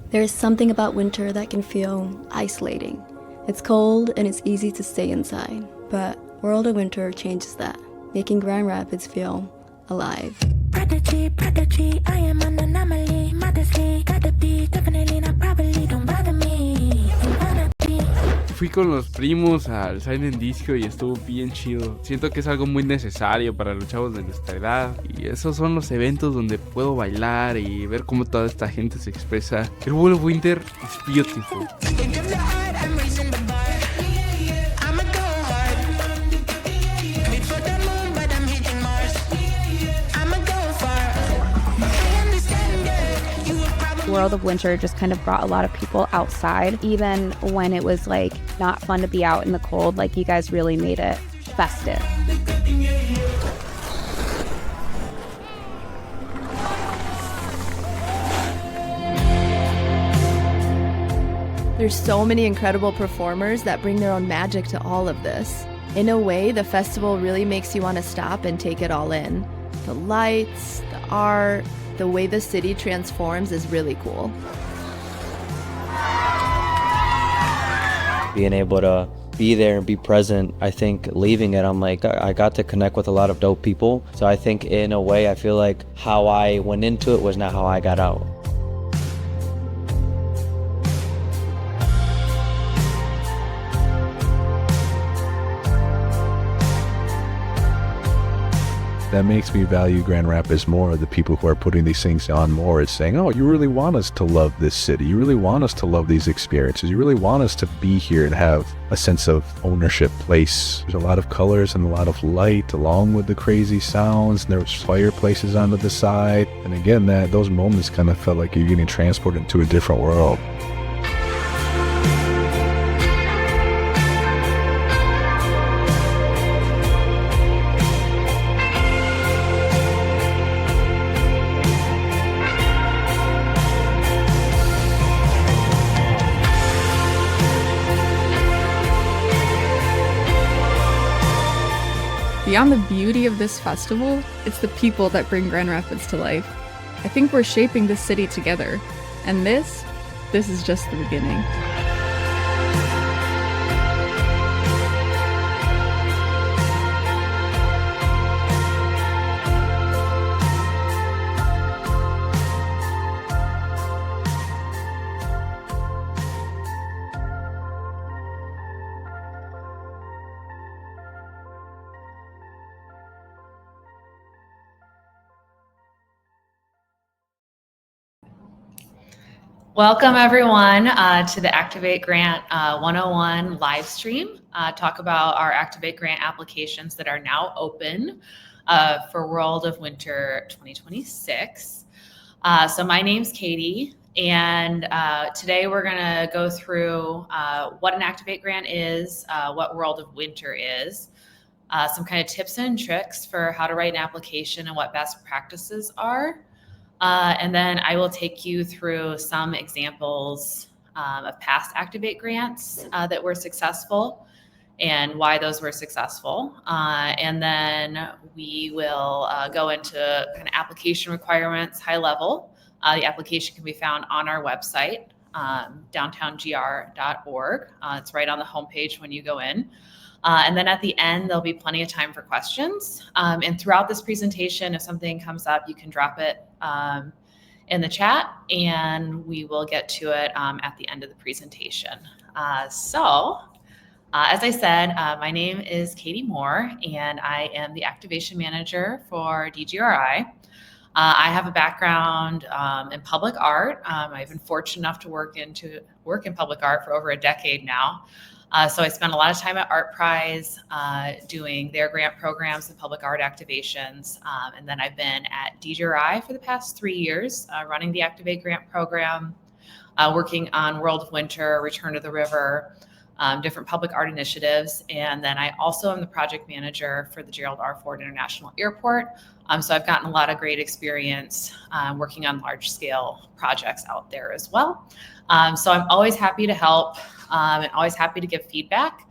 There is something about winter that can feel isolating. It's cold and it's easy to stay inside, but World of Winter changes that, making Grand Rapids feel alive. Prodigy, I am an anomaly. Modestly, gotta be, definitely not probably, don't bother me. Fui con los primos al Silent Disco y estuvo bien chido. Siento que es algo muy necesario para los chavos de nuestra edad. Y esos son los eventos donde puedo bailar y ver cómo toda esta gente se expresa. El World of Winter is beautiful. World of Winter just kind of brought a lot of people outside, even when it was like not fun to be out in the cold. Like, you guys really made it festive. There's so many incredible performers that bring their own magic to all of this. In a way, the festival really makes you want to stop and take it all in. The lights, the art, the way the city transforms is really cool. Being able to be there and be present, I think leaving it, I'm like, I got to connect with a lot of dope people. So I think in a way, I feel like how I went into it was not how I got out. That makes me value Grand Rapids more. The people who are putting these things on more is saying, oh, you really want us to love this city. You really want us to love these experiences. You really want us to be here and have a sense of ownership, place. There's a lot of colors and a lot of light along with the crazy sounds. And there's fireplaces onto the side. And again, those moments kind of felt like you're getting transported into a different world. Beyond the beauty of this festival, it's the people that bring Grand Rapids to life. I think we're shaping this city together, and this is just the beginning. Welcome everyone to the Activate Grant 101 live stream. Talk about our Activate Grant applications that are now open for World of Winter 2026. So my name's Katie, and today we're gonna go through what an Activate Grant is, what World of Winter is, some kind of tips and tricks for how to write an application and what best practices are. And then I will take you through some examples of past Activate grants that were successful and why those were successful. And then we will go into kind of application requirements, high level. The application can be found on our website, downtowngr.org. It's right on the homepage when you go in. And then at the end, there'll be plenty of time for questions. And throughout this presentation, if something comes up, you can drop it in the chat and we will get to it at the end of the presentation. So as I said, my name is Katie Moore and I am the Activation Manager for DGRI. I have a background in public art. I've been fortunate enough to work in public art for over a decade now. So I spent a lot of time at Art Prize doing their grant programs and public art activations. And then I've been at DGRI for the past 3 years, running the Activate Grant program, working on World of Winter, Return to the River, different public art initiatives. And then I also am the project manager for the Gerald R. Ford International Airport. So I've gotten a lot of great experience working on large scale projects out there as well. So I'm always happy to help. And always happy to give feedback.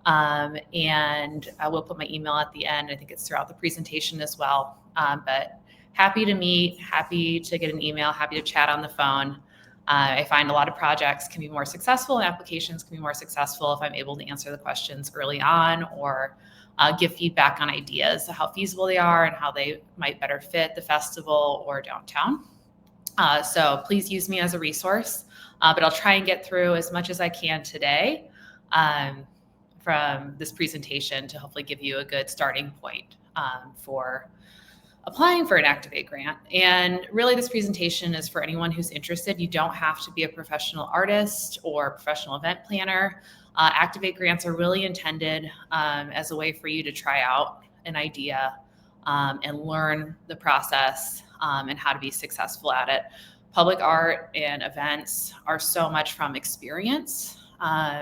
And I will put my email at the end. I think it's throughout the presentation as well. But happy to meet, happy to get an email, happy to chat on the phone. I find a lot of projects can be more successful and applications can be more successful if I'm able to answer the questions early on or give feedback on ideas, how feasible they are and how they might better fit the festival or downtown. So please use me as a resource, but I'll try and get through as much as I can today from this presentation to hopefully give you a good starting point for applying for an Activate grant. And really this presentation is for anyone who's interested. You don't have to be a professional artist or professional event planner. Activate grants are really intended as a way for you to try out an idea and learn the process and how to be successful at it. Public art and events are so much from experience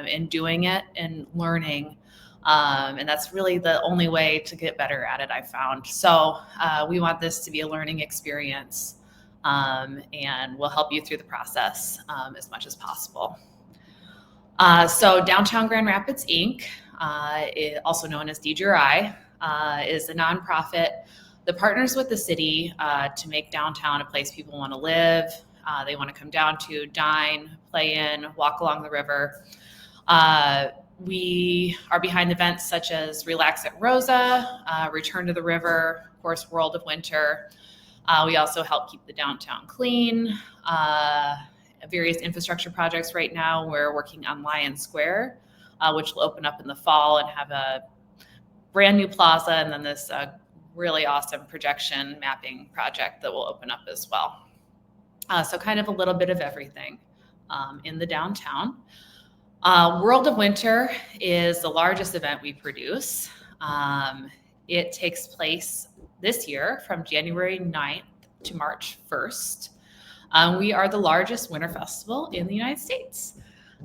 in doing it and learning. And that's really the only way to get better at it, I've found. So we want this to be a learning experience and we'll help you through the process as much as possible. So Downtown Grand Rapids, Inc., also known as DGRI, is a nonprofit that partners with the city to make downtown a place people want to live. They want to come down to, dine, play in, walk along the river. We are behind events such as Relax at Rosa, Return to the River, of course, World of Winter. We also help keep the downtown clean. Various infrastructure projects right now. We're working on Lion Square, which will open up in the fall and have a brand new plaza, and then this really awesome projection mapping project that will open up as well. So kind of a little bit of everything in the downtown. World of Winter is the largest event we produce. It takes place this year from January 9th to March 1st. We are the largest winter festival in the United States.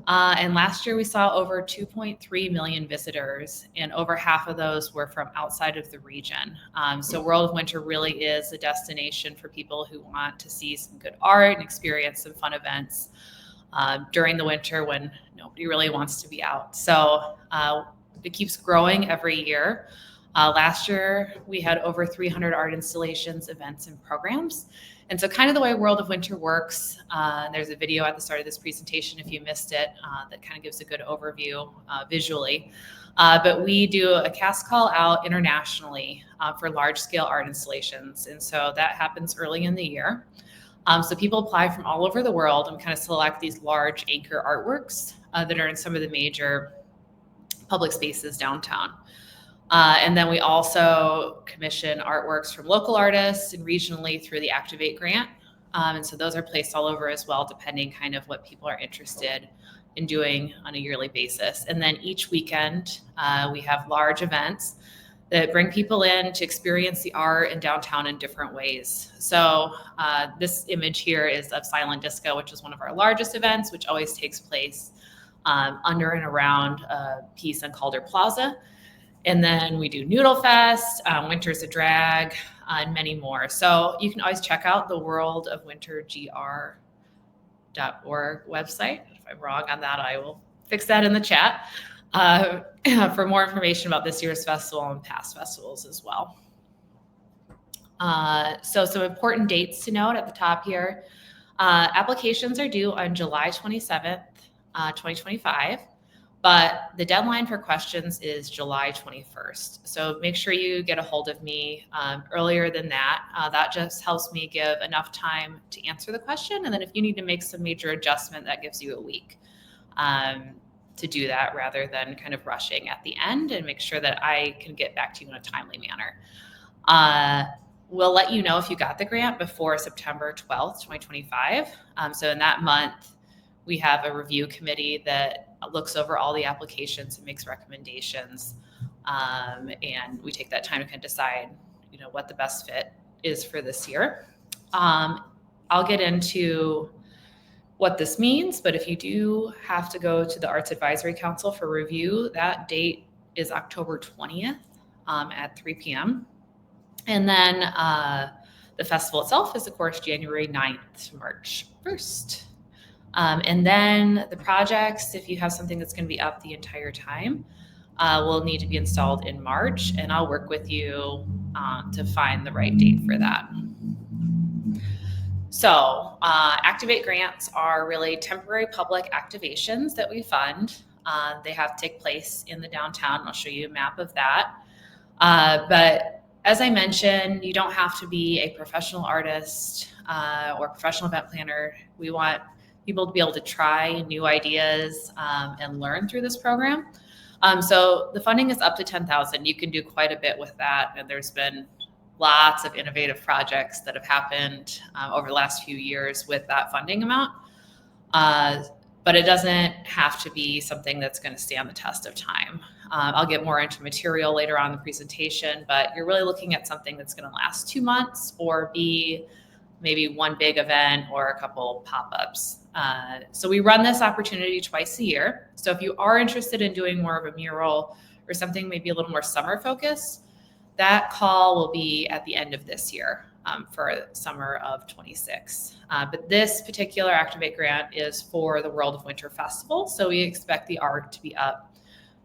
And last year we saw over 2.3 million visitors, and over half of those were from outside of the region. So World of Winter really is a destination for people who want to see some good art and experience some fun events during the winter when nobody really wants to be out. So it keeps growing every year. Last year we had over 300 art installations, events, and programs. And so kind of the way World of Winter works, there's a video at the start of this presentation if you missed it that kind of gives a good overview visually. But we do a cast call out internationally for large scale art installations. And so that happens early in the year. So people apply from all over the world and kind of select these large anchor artworks that are in some of the major public spaces downtown. And then we also commission artworks from local artists and regionally through the Activate grant. And so those are placed all over as well, depending kind of what people are interested in doing on a yearly basis. And then each weekend, we have large events that bring people in to experience the art in downtown in different ways. So this image here is of Silent Disco, which is one of our largest events, which always takes place under and around a piece on Calder Plaza. And then we do Noodle Fest, Winter's a Drag, and many more. So you can always check out the worldofwintergr.org website. If I'm wrong on that, I will fix that in the chat for more information about this year's festival and past festivals as well. So some important dates to note at the top here. Applications are due on July 27th, 2025. But the deadline for questions is July 21st. So make sure you get a hold of me earlier than that. That just helps me give enough time to answer the question. And then if you need to make some major adjustment, that gives you a week to do that rather than kind of rushing at the end, and make sure that I can get back to you in a timely manner. We'll let you know if you got the grant before September 12th, 2025. So in that month, we have a review committee that looks over all the applications and makes recommendations. And we take that time to kind of decide, what the best fit is for this year. I'll get into what this means, but if you do have to go to the Arts Advisory Council for review, that date is October 20th at 3 p.m. And then the festival itself is, of course, January 9th to March 1st. And then the projects, if you have something that's going to be up the entire time, will need to be installed in March, and I'll work with you to find the right date for that. So Activate grants are really temporary public activations that we fund. They have to take place in the downtown. I'll show you a map of that. But as I mentioned, you don't have to be a professional artist or professional event planner. We want people to be able to try new ideas and learn through this program. So the funding is up to $10,000. You can do quite a bit with that, and there's been lots of innovative projects that have happened over the last few years with that funding amount. But it doesn't have to be something that's going to stand the test of time. I'll get more into material later on in the presentation, but you're really looking at something that's going to last 2 months or be maybe one big event or a couple pop-ups. So we run this opportunity twice a year. So if you are interested in doing more of a mural or something maybe a little more summer focused, that call will be at the end of this year for summer of 26. But this particular Activate grant is for the World of Winter Festival. So we expect the art to be up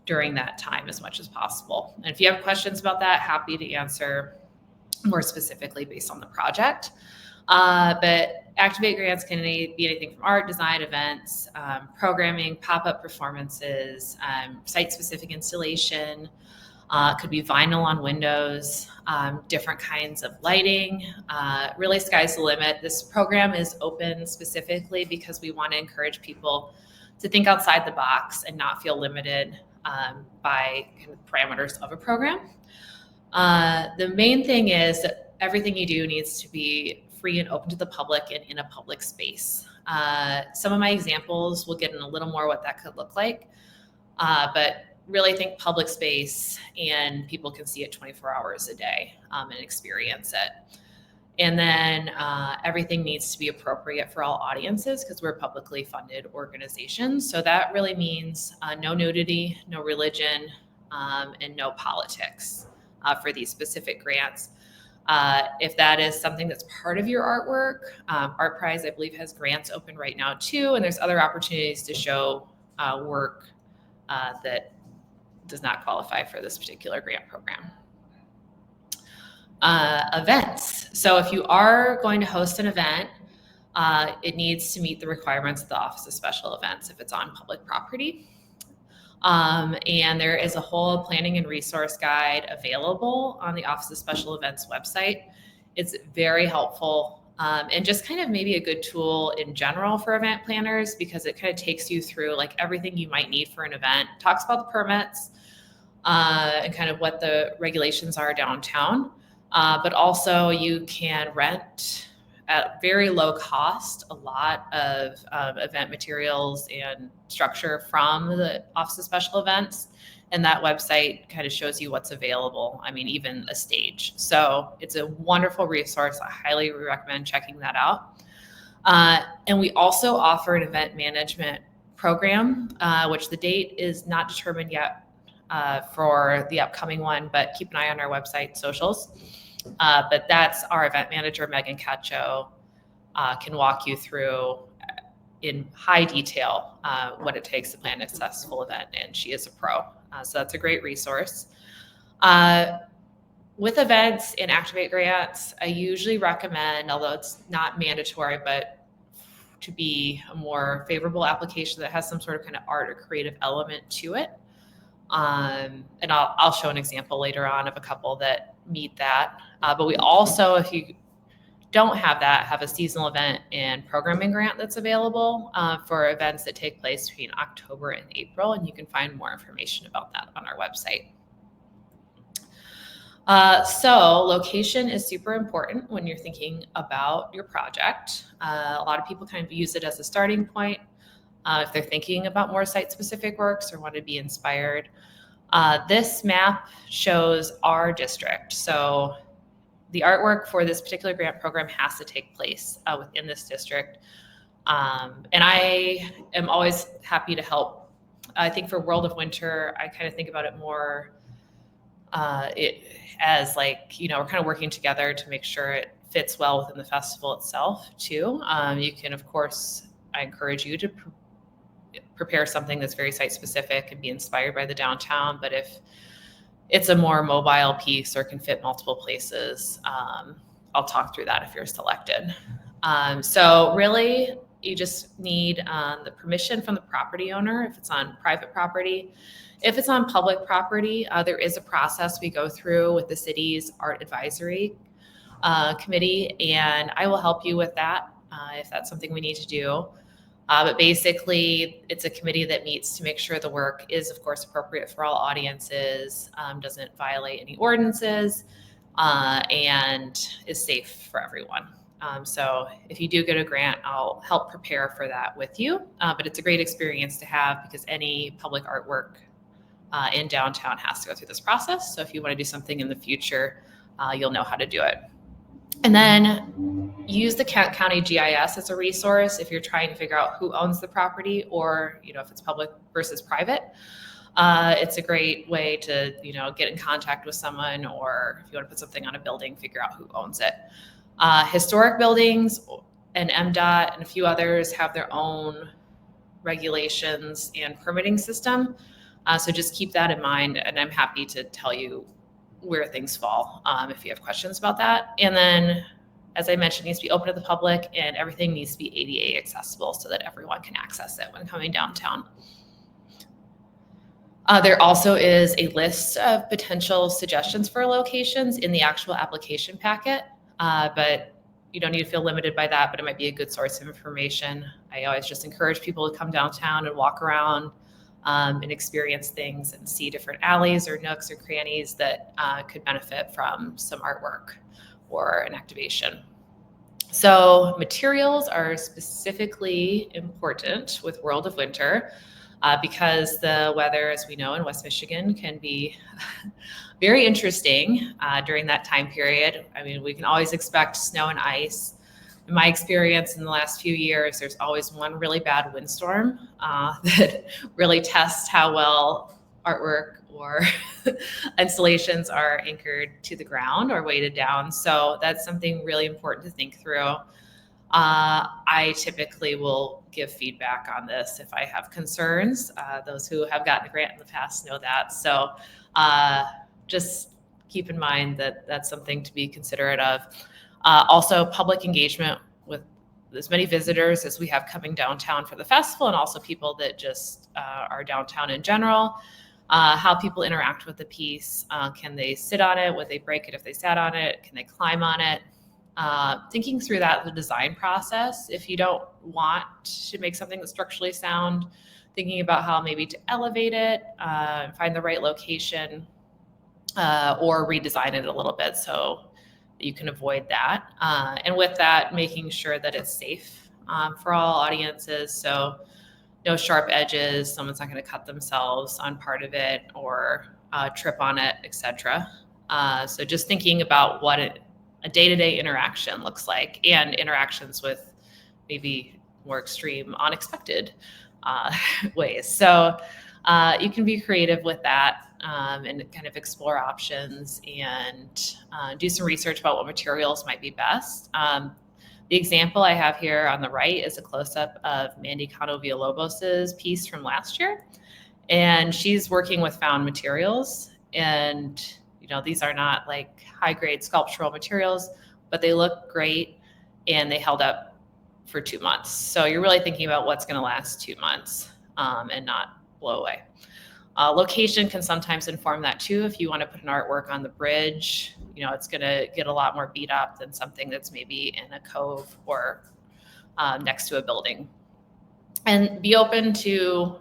during that time as much as possible. And if you have questions about that, happy to answer more specifically based on the project. But Activate grants can be anything from art, design, events, programming, pop-up performances, site-specific installation. Could be vinyl on windows, different kinds of lighting. Really, sky's the limit. This program is open specifically because we want to encourage people to think outside the box and not feel limited by kind of parameters of a program. The main thing is that everything you do needs to be free and open to the public and in a public space. Some of my examples will get in a little more what that could look like, but really think public space and people can see it 24 hours a day and experience it. And then everything needs to be appropriate for all audiences because we're a publicly funded organization. So that really means no nudity, no religion, and no politics for these specific grants. If that is something that's part of your artwork, Art Prize, I believe, has grants open right now too. And there's other opportunities to show work that does not qualify for this particular grant program. Events. So if you are going to host an event, it needs to meet the requirements of the Office of Special Events if it's on public property. And there is a whole planning and resource guide available on the Office of Special Events website. It's very helpful and just kind of maybe a good tool in general for event planners because it kind of takes you through like everything you might need for an event, talks about the permits and kind of what the regulations are downtown. But also you can rent at very low cost a lot of event materials and structure from the Office of Special Events. And that website kind of shows you what's available. I mean, even a stage. So it's a wonderful resource. I highly recommend checking that out. And we also offer an event management program, which the date is not determined yet for the upcoming one, but keep an eye on our website socials. But that's our event manager, Megan Cacho, can walk you through in high detail what it takes to plan a successful event, and she is a pro. So that's a great resource. With events and Activate grants, I usually recommend, although it's not mandatory, but to be a more favorable application that has some sort of kind of art or creative element to it. And I'll show an example later on of a couple that meet that. But we also, if you don't have that, have a seasonal event and programming grant that's available for events that take place between October and April. And you can find more information about that on our website. So location is super important when you're thinking about your project. A lot of people kind of use it as a starting point if they're thinking about more site-specific works or want to be inspired. This map shows our district. So the artwork for this particular grant program has to take place within this district. And I am always happy to help. I think for World of Winter, I kind of think about it more as like, you know, we're kind of working together to make sure it fits well within the festival itself too. You can, of course, I encourage you to prepare something that's very site specific and be inspired by the downtown. But if it's a more mobile piece or can fit multiple places, I'll talk through that if you're selected. So really, you just need the permission from the property owner if it's on private property. If it's on public property, there is a process we go through with the city's art advisory committee, and I will help you with that if that's something we need to do. But basically, it's a committee that meets to make sure the work is, of course, appropriate for all audiences, doesn't violate any ordinances, and is safe for everyone. So if you do get a grant, I'll help prepare for that with you. But it's a great experience to have because any public artwork in downtown has to go through this process. So if you want to do something in the future, you'll know how to do it. And then use the Kent County GIS as a resource if you're trying to figure out who owns the property or, if it's public versus private. It's a great way to, get in contact with someone, or if you want to put something on a building, figure out who owns it. Historic buildings and MDOT and a few others have their own regulations and permitting system. So just keep that in mind, and I'm happy to tell you where things fall if you have questions about that. And then, as I mentioned, it needs to be open to the public, and everything needs to be ADA accessible so that everyone can access it when coming downtown. There also is a list of potential suggestions for locations in the actual application packet, but you don't need to feel limited by that, but it might be a good source of information. I always just encourage people to come downtown and walk around and experience things and see different alleys or nooks or crannies that could benefit from some artwork or an activation. So materials are specifically important with World of Winter because the weather, as we know, in West Michigan can be very interesting during that time period. I mean, we can always expect snow and ice. In my experience in the last few years, there's always one really bad windstorm that really tests how well artwork or installations are anchored to the ground or weighted down. So that's something really important to think through. I typically will give feedback on this if I have concerns. Those who have gotten a grant in the past know that. So just keep in mind that that's something to be considerate of. Also, public engagement with as many visitors as we have coming downtown for the festival, and also people that just are downtown in general. How people interact with the piece. Can they sit on it? Would they break it if they sat on it? Can they climb on it? Thinking through that, the design process. If you don't want to make something that's structurally sound, thinking about how maybe to elevate it, find the right location, or redesign it a little bit so you can avoid that. And with that, making sure that it's safe for all audiences. So no sharp edges, someone's not going to cut themselves on part of it or trip on it, etc. So just thinking about what a day-to-day interaction looks like, and interactions with maybe more extreme, unexpected ways. So you can be creative with that. And kind of explore options and do some research about what materials might be best. The example I have here on the right is a close-up of Mandy Cano Villalobos's piece from last year. And she's working with found materials. And, these are not like high-grade sculptural materials, but they look great and they held up for 2 months. So you're really thinking about what's going to last 2 months and not blow away. Location can sometimes inform that too. If you want to put an artwork on the bridge, it's going to get a lot more beat up than something that's maybe in a cove or next to a building. And be open to,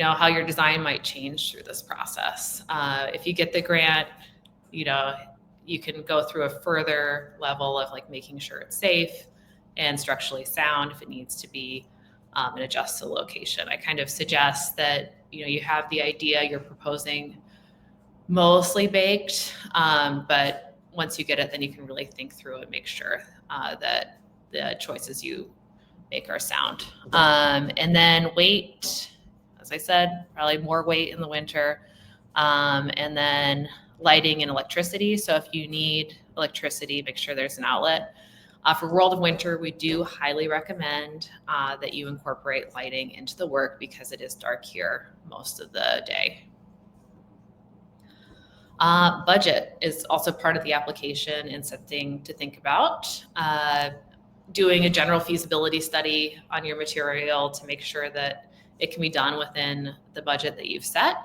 how your design might change through this process. If you get the grant, you can go through a further level of like making sure it's safe and structurally sound if it needs to be, and adjust the location. I kind of suggest that you have the idea you're proposing mostly baked, but once you get it, then you can really think through and make sure that the choices you make are sound. And then weight, as I said, probably more weight in the winter. And then lighting and electricity. So if you need electricity, make sure there's an outlet. For World of Winter, we do highly recommend that you incorporate lighting into the work because it is dark here most of the day. Budget is also part of the application and something to think about. Doing a general feasibility study on your material to make sure that it can be done within the budget that you've set.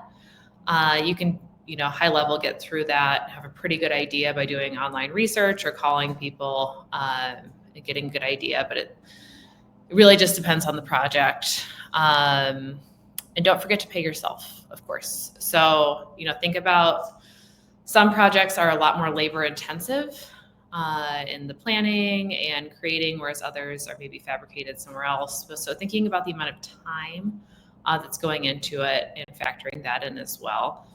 You can, high level get through that, have a pretty good idea by doing online research or calling people and getting a good idea, but it really just depends on the project. And don't forget to pay yourself, of course. So, think about some projects are a lot more labor intensive in the planning and creating, whereas others are maybe fabricated somewhere else. So thinking about the amount of time that's going into it and factoring that in as well.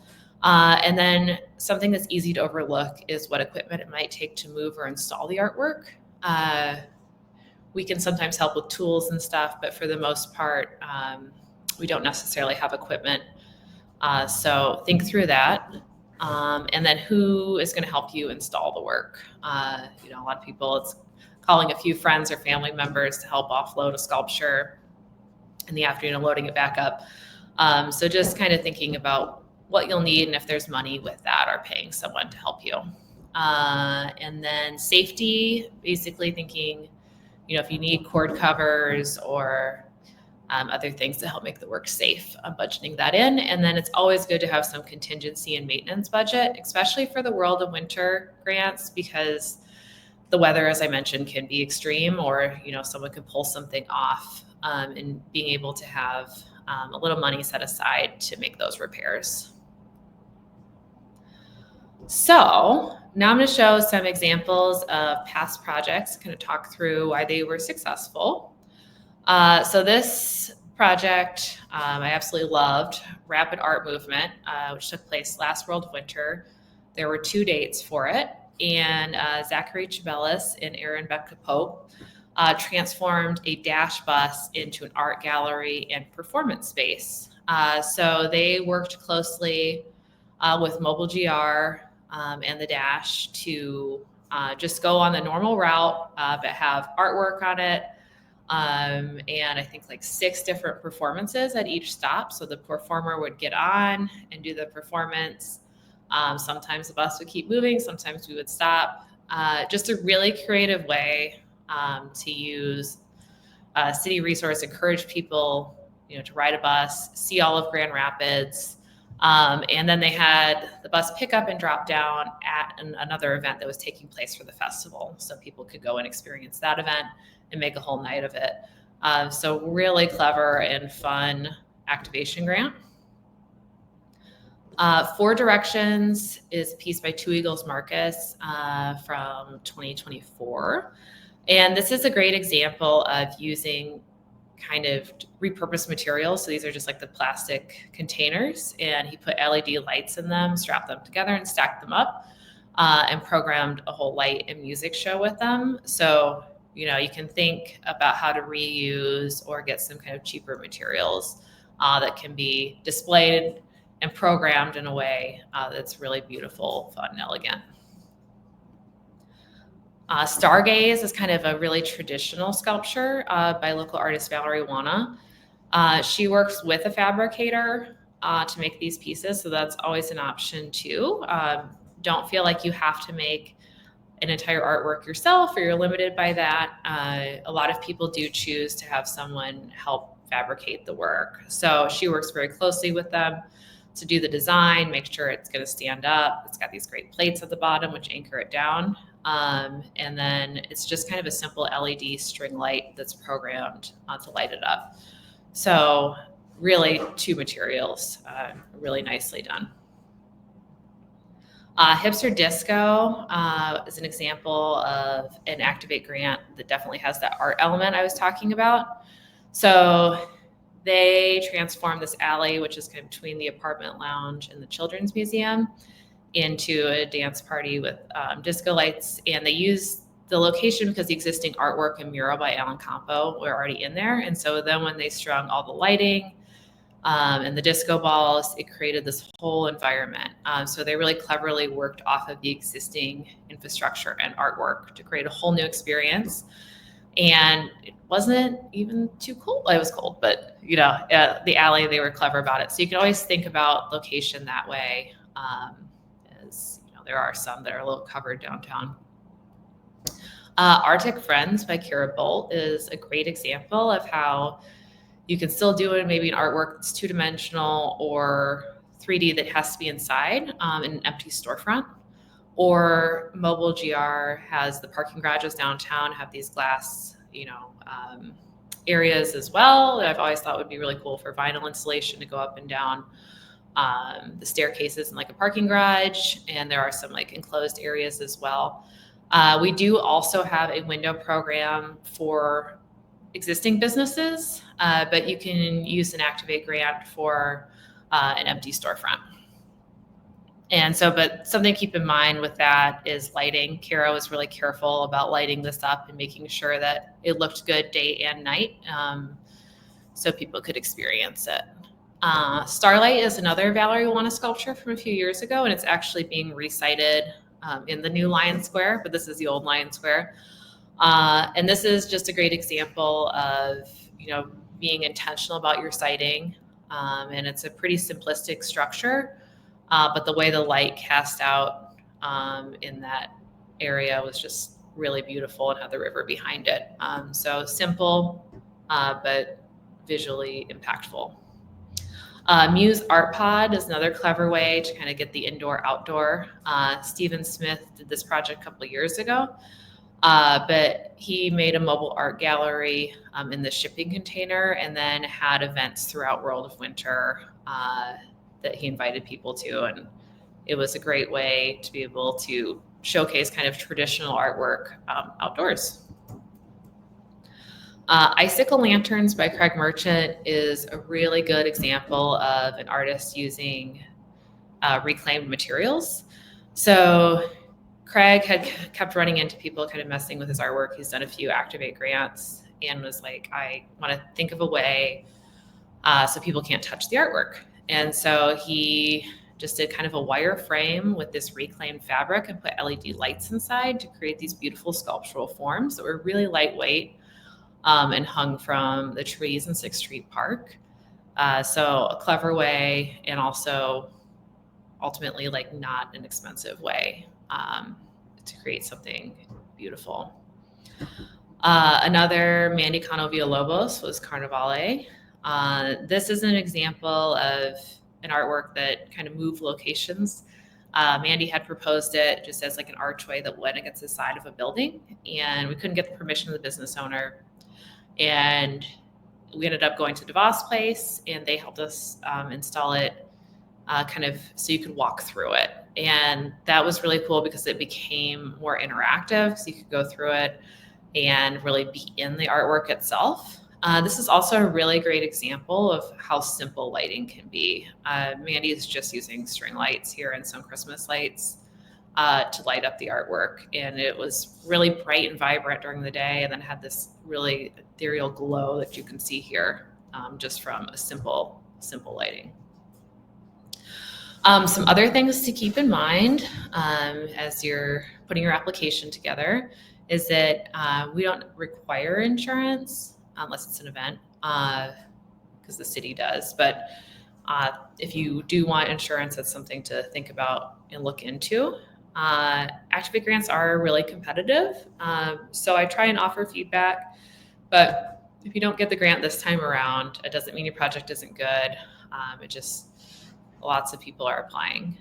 And then something that's easy to overlook is what equipment it might take to move or install the artwork. We can sometimes help with tools and stuff, but for the most part, we don't necessarily have equipment. So think through that. And then who is going to help you install the work? A lot of people, it's calling a few friends or family members to help offload a sculpture in the afternoon and loading it back up. So just kind of thinking about what you'll need and if there's money with that or paying someone to help you. And then safety, basically thinking, if you need cord covers or other things to help make the work safe, budgeting that in. And then it's always good to have some contingency and maintenance budget, especially for the World of Winter grants, because the weather, as I mentioned, can be extreme, or someone could pull something off, and being able to have a little money set aside to make those repairs. So now I'm going to show some examples of past projects, kind of talk through why they were successful. So this project I absolutely loved, Rapid Art Movement, which took place last World of Winter. There were 2 dates for it, and Zachary Chabelis and Aaron Becca Pope transformed a dash bus into an art gallery and performance space. So they worked closely with Mobile GR and the Dash to just go on the normal route, but have artwork on it. And I think like 6 different performances at each stop. So the performer would get on and do the performance. Sometimes the bus would keep moving. Sometimes we would stop. Just a really creative way to use city resource, encourage people, to ride a bus, see all of Grand Rapids. And then they had the bus pick up and drop down at another event that was taking place for the festival. So people could go and experience that event and make a whole night of it. So really clever and fun activation grant. 4 Directions is a piece by Two Eagles Marcus from 2024. And this is a great example of using kind of repurposed materials. So these are just like the plastic containers, and he put LED lights in them, strapped them together and stacked them up, and programmed a whole light and music show with them. So you can think about how to reuse or get some kind of cheaper materials that can be displayed and programmed in a way that's really beautiful, fun, and elegant. Stargaze is kind of a really traditional sculpture by local artist Valerie Wana. She works with a fabricator to make these pieces, so that's always an option too. Don't feel like you have to make an entire artwork yourself or you're limited by that. A lot of people do choose to have someone help fabricate the work. So she works very closely with them to do the design, make sure it's going to stand up. It's got these great plates at the bottom which anchor it down. And then it's just kind of a simple LED string light that's programmed to light it up. So really 2 materials, really nicely done. Hipster Disco is an example of an Activate grant that definitely has that art element I was talking about. So they transformed this alley, which is kind of between the apartment lounge and the Children's Museum, into a dance party with disco lights. And they used the location because the existing artwork and mural by Alan Campo were already in there. And so then when they strung all the lighting and the disco balls, it created this whole environment. So they really cleverly worked off of the existing infrastructure and artwork to create a whole new experience. And it wasn't even too cold. It was cold, but the alley, they were clever about it. So you can always think about location that way. As there are some that are a little covered downtown. Arctic Friends by Kira Bolt is a great example of how you can still do it, maybe an artwork that's two-dimensional or 3D that has to be inside in an empty storefront. Or Mobile GR has the parking garages downtown, have these glass, areas as well that I've always thought would be really cool for vinyl installation to go up and down the staircases in like a parking garage. And there are some like enclosed areas as well. We do also have a window program for existing businesses, but you can use an Activate grant for an empty storefront. And so, but something to keep in mind with that is lighting. Kara was really careful about lighting this up and making sure that it looked good day and night, so people could experience it. Starlight is another Valerie Luana sculpture from a few years ago, and it's actually being resited in the new Lion Square, but this is the old Lion Square. And this is just a great example of, being intentional about your siting. And it's a pretty simplistic structure, but the way the light cast out in that area was just really beautiful and had the river behind it. So simple, but visually impactful. Muse Art Pod is another clever way to kind of get the indoor-outdoor. Stephen Smith did this project a couple of years ago, but he made a mobile art gallery in the shipping container and then had events throughout World of Winter that he invited people to. And it was a great way to be able to showcase kind of traditional artwork outdoors. Icicle Lanterns by Craig Merchant is a really good example of an artist using reclaimed materials. So Craig had kept running into people kind of messing with his artwork. He's done a few Activate grants and was like, I want to think of a way so people can't touch the artwork. And so he just did kind of a wire frame with this reclaimed fabric and put LED lights inside to create these beautiful sculptural forms that were really lightweight and hung from the trees in 6th Street Park. So a clever way, and also ultimately like not an expensive way to create something beautiful. Another Mandy Cano Villalobos was Carnivale. This is an example of an artwork that kind of moved locations. Mandy had proposed it just as like an archway that went against the side of a building, and we couldn't get the permission of the business owner. And we ended up going to DeVos Place, and they helped us install it kind of so you could walk through it. And that was really cool because it became more interactive, so you could go through it and really be in the artwork itself. This is also a really great example of how simple lighting can be. Mandy is just using string lights here and some Christmas lights to light up the artwork. And it was really bright and vibrant during the day, and then had this really ethereal glow that you can see here just from a simple lighting. Some other things to keep in mind as you're putting your application together is that we don't require insurance unless it's an event, because the city does. But if you do want insurance, that's something to think about and look into. Activate grants are really competitive, so I try and offer feedback, but if you don't get the grant this time around, it doesn't mean your project isn't good. It just, lots of people are applying.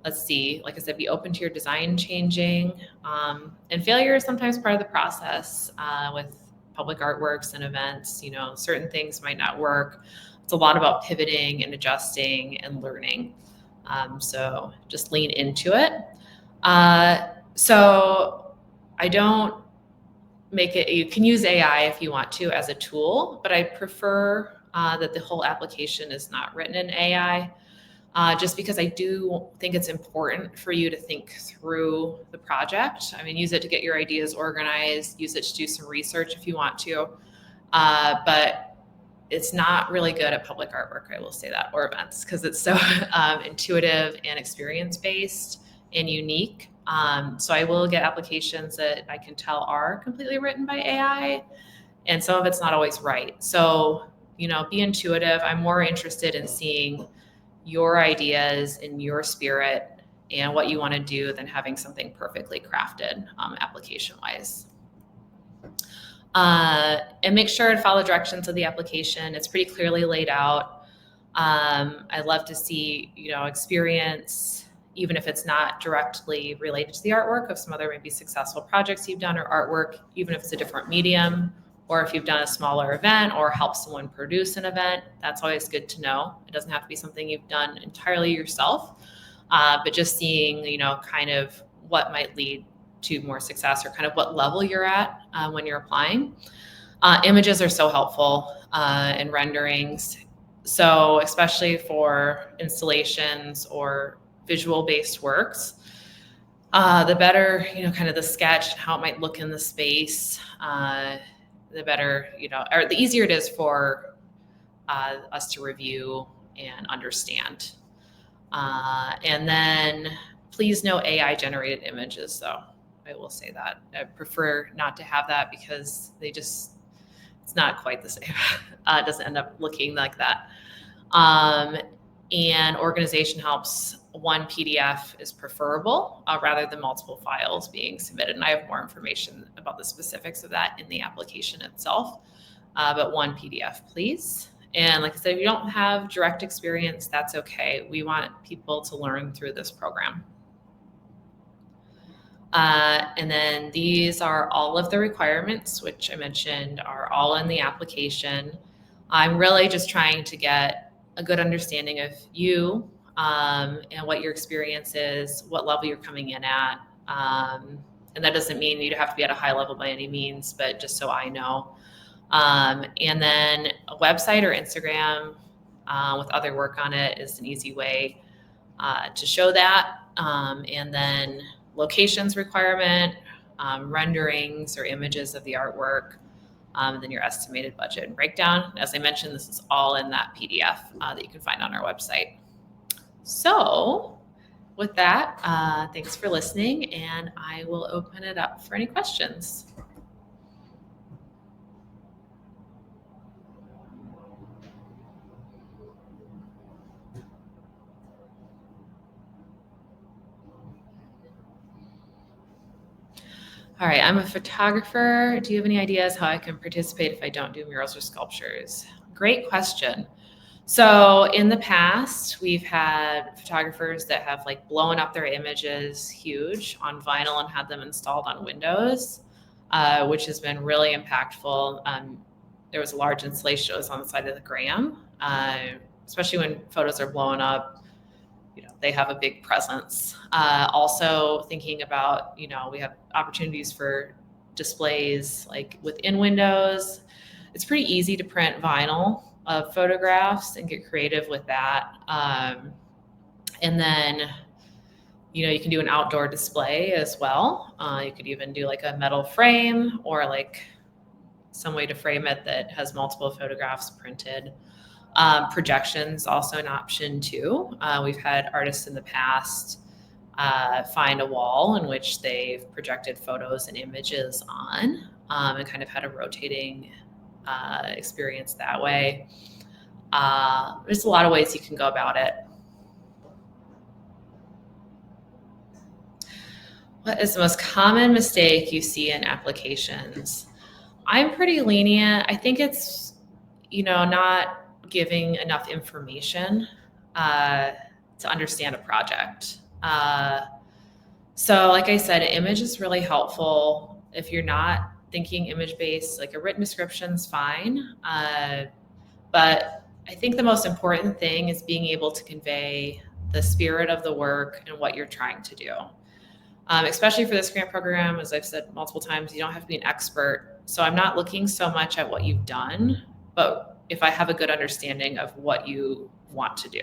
Let's see, like I said, be open to your design changing, and failure is sometimes part of the process with public artworks and events. Certain things might not work. It's a lot about pivoting and adjusting and learning. So just lean into it. So I don't make it, you can use AI if you want to as a tool, but I prefer that the whole application is not written in AI, just because I do think it's important for you to think through the project. I mean, use it to get your ideas organized, use it to do some research if you want to, but it's not really good at public artwork, I will say that, or events, because it's so intuitive and experience-based and unique. So I will get applications that I can tell are completely written by AI, and some of it's not always right. So, be intuitive. I'm more interested in seeing your ideas and your spirit and what you want to do than having something perfectly crafted application-wise. And make sure to follow directions of the application. It's pretty clearly laid out. I love to see, experience, even if it's not directly related to the artwork, of some other maybe successful projects you've done or artwork, even if it's a different medium, or if you've done a smaller event or helped someone produce an event. That's always good to know. It doesn't have to be something you've done entirely yourself, but just seeing, kind of what might lead to more success, or kind of what level you're at when you're applying. Images are so helpful and renderings. So especially for installations or visual-based works, the better, kind of the sketch, how it might look in the space, the better, or the easier it is for us to review and understand. And then please no AI generated images, though. I will say that. I prefer not to have that because it's not quite the same. It doesn't end up looking like that. And organization helps. One PDF is preferable rather than multiple files being submitted. And I have more information about the specifics of that in the application itself. But one PDF, please. And like I said, if you don't have direct experience, that's okay. We want people to learn through this program. And then these are all of the requirements, which I mentioned are all in the application. I'm really just trying to get a good understanding of you and what your experience is, what level you're coming in at. And that doesn't mean you have to be at a high level by any means, but just so I know. And then a website or Instagram with other work on it is an easy way to show that. And then locations requirement, renderings or images of the artwork, and then your estimated budget and breakdown. As I mentioned, this is all in that PDF that you can find on our website. So with that, thanks for listening, and I will open it up for any questions. All right, I'm a photographer. Do you have any ideas how I can participate if I don't do murals or sculptures? Great question. So in the past, we've had photographers that have blown up their images huge on vinyl and had them installed on windows, which has been really impactful. There was a large installation that was on the side of the Graham, especially when photos are blowing up. They have a big presence. Also thinking about, we have opportunities for displays within windows. It's pretty easy to print vinyl of photographs and get creative with that. And then, you can do an outdoor display as well. You could even do a metal frame or some way to frame it that has multiple photographs printed. Projections also an option too. We've had artists in the past find a wall in which they've projected photos and images on and kind of had a rotating experience that way. There's a lot of ways you can go about it. What is the most common mistake you see in applications? I'm pretty lenient. I think it's, not giving enough information to understand a project. So like I said, an image is really helpful. If you're not thinking image-based, a written description's fine. But I think the most important thing is being able to convey the spirit of the work and what you're trying to do. Especially for this grant program, as I've said multiple times, you don't have to be an expert. So I'm not looking so much at what you've done, but if I have a good understanding of what you want to do.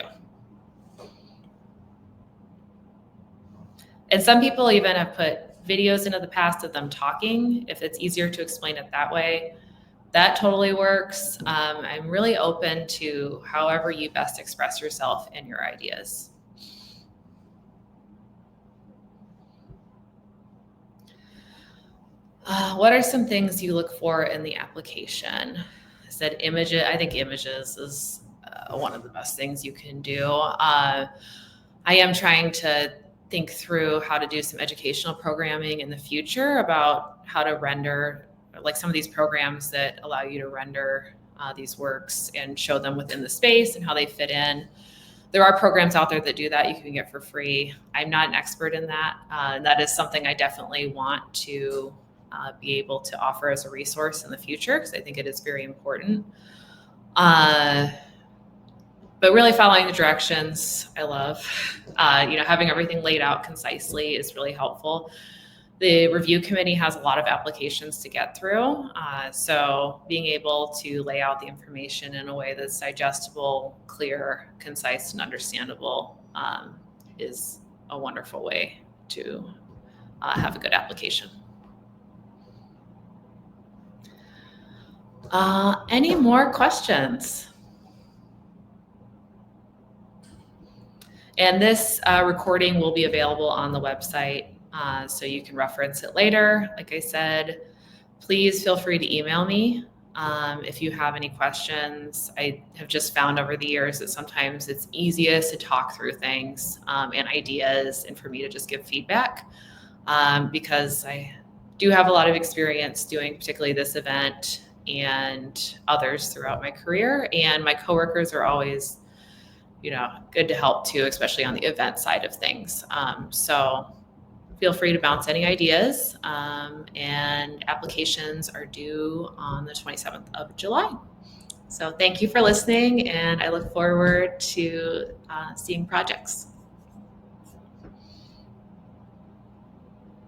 And some people even have put videos into the past of them talking, if it's easier to explain it that way. that totally works. I'm really open to however you best express yourself and your ideas. What are some things you look for in the application? I said images. I think images is one of the best things you can do. I am trying to think through how to do some educational programming in the future about how to render, like some of these programs that allow you to render these works and show them within the space and how they fit in. There are programs out there that do that you can get for free. I'm not an expert in that. That is something I definitely want to be able to offer as a resource in the future, because I think it is very important. But really following the directions, I love. Having everything laid out concisely is really helpful. The review committee has a lot of applications to get through. So being able to lay out the information in a way that's digestible, clear, concise, and understandable is a wonderful way to have a good application. Any more questions? And this recording will be available on the website, so you can reference it later. Like I said, please feel free to email me if you have any questions. I have just found over the years that sometimes it's easiest to talk through things and ideas and for me to just give feedback because I do have a lot of experience doing particularly this event and others throughout my career. And my coworkers are always, good to help too, especially on the event side of things. So feel free to bounce any ideas, and applications are due on the 27th of July. So thank you for listening, and I look forward to seeing projects.